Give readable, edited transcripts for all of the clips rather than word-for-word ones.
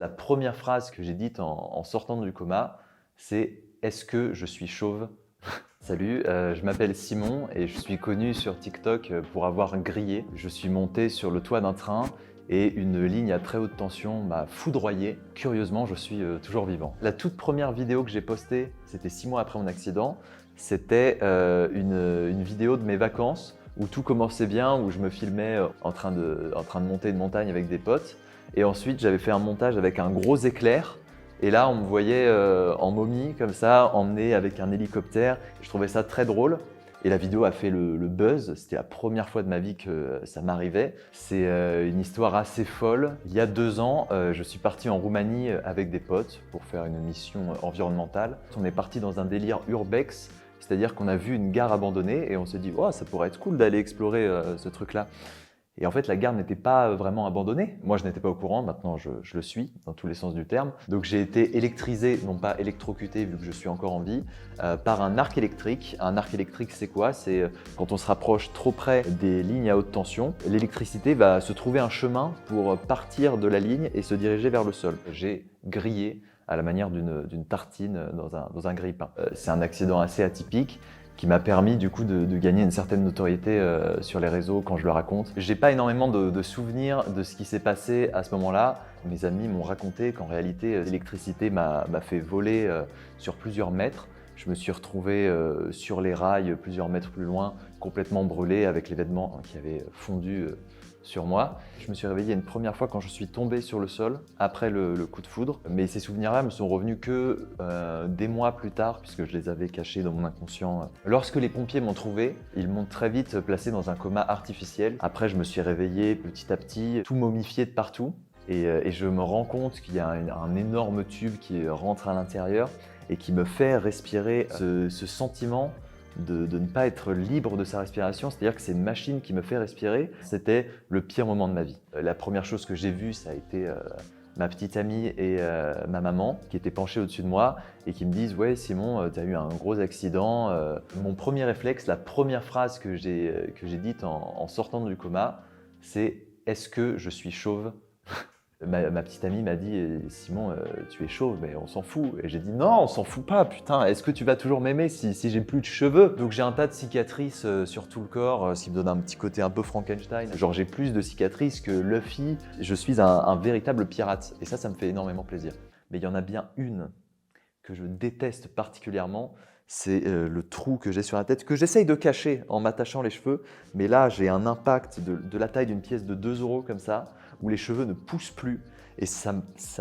La première phrase que j'ai dite en sortant du coma, c'est « Est-ce que je suis chauve ?» Salut, je m'appelle Simon et je suis connu sur TikTok pour avoir grillé. Je suis monté sur le toit d'un train et une ligne à très haute tension m'a foudroyé. Curieusement, je suis toujours vivant. La toute première vidéo que j'ai postée, c'était 6 mois après mon accident. C'était une vidéo de mes vacances où tout commençait bien, où je me filmais en train de monter une montagne avec des potes. Et ensuite, j'avais fait un montage avec un gros éclair. Et là, on me voyait en momie, comme ça, emmené avec un hélicoptère. Je trouvais ça très drôle. Et la vidéo a fait le buzz. C'était la première fois de ma vie que ça m'arrivait. C'est une histoire assez folle. Il y a 2 ans, je suis parti en Roumanie avec des potes pour faire une mission environnementale. On est parti dans un délire urbex, c'est-à-dire qu'on a vu une gare abandonnée et on s'est dit oh, ça pourrait être cool d'aller explorer ce truc-là. Et en fait, la gare n'était pas vraiment abandonnée. Moi, je n'étais pas au courant, maintenant je le suis, dans tous les sens du terme. Donc j'ai été électrisé, non pas électrocuté vu que je suis encore en vie, par un arc électrique. Un arc électrique, c'est quoi? C'est quand on se rapproche trop près des lignes à haute tension, l'électricité va se trouver un chemin pour partir de la ligne et se diriger vers le sol. J'ai grillé à la manière d'une tartine dans un grille-pain. C'est un accident assez atypique qui m'a permis du coup de gagner une certaine notoriété sur les réseaux quand je le raconte. J'ai pas énormément de souvenirs de ce qui s'est passé à ce moment-là. Mes amis m'ont raconté qu'en réalité l'électricité m'a fait voler sur plusieurs mètres. Je me suis retrouvé sur les rails plusieurs mètres plus loin, complètement brûlé avec les vêtements qui avaient fondu sur moi. Je me suis réveillé une première fois quand je suis tombé sur le sol après le coup de foudre. Mais ces souvenirs-là me sont revenus que des mois plus tard puisque je les avais cachés dans mon inconscient. Lorsque les pompiers m'ont trouvé, ils m'ont très vite placé dans un coma artificiel. Après, je me suis réveillé petit à petit, tout momifié de partout. Et je me rends compte qu'il y a un énorme tube qui rentre à l'intérieur et qui me fait respirer ce sentiment de ne pas être libre de sa respiration, c'est-à-dire que c'est une machine qui me fait respirer. C'était le pire moment de ma vie. La première chose que j'ai vue, ça a été ma petite amie et ma maman qui étaient penchées au-dessus de moi et qui me disent « Ouais Simon, tu as eu un gros accident ». Mon premier réflexe, la première phrase que j'ai dite en sortant du coma, c'est « Est-ce que je suis chauve ?» Ma petite amie m'a dit « Simon, tu es chauve, mais on s'en fout ». Et j'ai dit « Non, on s'en fout pas, putain, est-ce que tu vas toujours m'aimer si j'ai plus de cheveux ?» Donc j'ai un tas de cicatrices sur tout le corps, ce qui me donne un petit côté un peu Frankenstein. Genre j'ai plus de cicatrices que Luffy. Je suis un véritable pirate et ça me fait énormément plaisir. Mais il y en a bien une que je déteste particulièrement, c'est le trou que j'ai sur la tête, que j'essaye de cacher en m'attachant les cheveux. Mais là, j'ai un impact de la taille d'une pièce de 2 € comme ça, où les cheveux ne poussent plus et ça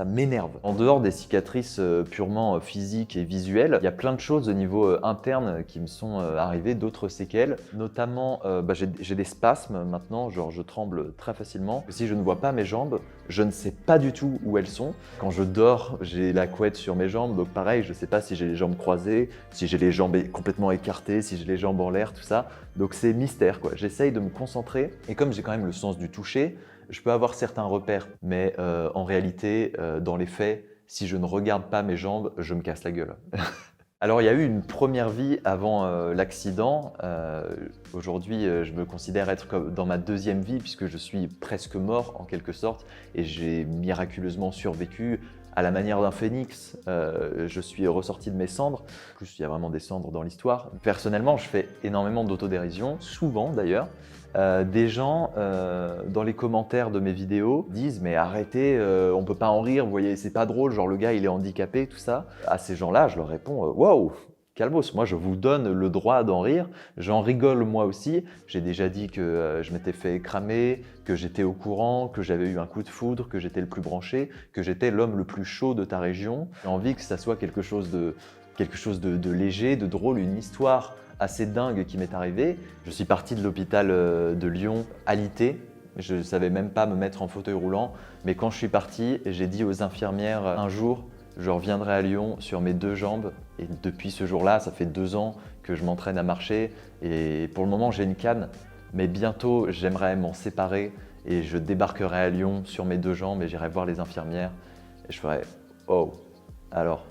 m'énerve. En dehors des cicatrices purement physiques et visuelles, il y a plein de choses au niveau interne qui me sont arrivées, d'autres séquelles. Notamment, j'ai des spasmes maintenant, genre je tremble très facilement. Si je ne vois pas mes jambes, je ne sais pas du tout où elles sont. Quand je dors, j'ai la couette sur mes jambes, donc pareil, je ne sais pas si j'ai les jambes croisées, si j'ai les jambes complètement écartées, si j'ai les jambes en l'air, tout ça. Donc c'est mystère, quoi. J'essaye de me concentrer et comme j'ai quand même le sens du toucher, je peux avoir certains repères, mais en réalité, dans les faits, si je ne regarde pas mes jambes, je me casse la gueule. Alors, il y a eu une première vie avant l'accident. Aujourd'hui, je me considère être comme dans ma deuxième vie puisque je suis presque mort en quelque sorte et j'ai miraculeusement survécu à la manière d'un phénix. Je suis ressorti de mes cendres. En plus, il y a vraiment des cendres dans l'histoire. Personnellement, je fais énormément d'autodérision, souvent d'ailleurs. Des gens dans les commentaires de mes vidéos disent « Mais arrêtez, on peut pas en rire, vous voyez, c'est pas drôle, genre le gars il est handicapé, tout ça ». À ces gens-là, je leur réponds « Wow, calmos, moi je vous donne le droit d'en rire, j'en rigole moi aussi. J'ai déjà dit que je m'étais fait cramer, que j'étais au courant, que j'avais eu un coup de foudre, que j'étais le plus branché, que j'étais l'homme le plus chaud de ta région. J'ai envie que ça soit quelque chose de léger, de drôle, une histoire assez dingue qui m'est arrivée. Je suis parti de l'hôpital de Lyon alité. Je ne savais même pas me mettre en fauteuil roulant, mais quand je suis parti, j'ai dit aux infirmières un jour, je reviendrai à Lyon sur mes 2 jambes. Et depuis ce jour-là, ça fait 2 ans que je m'entraîne à marcher. Et pour le moment, j'ai une canne, mais bientôt, j'aimerais m'en séparer et je débarquerai à Lyon sur mes 2 jambes et j'irai voir les infirmières et je ferai « Oh, alors ?»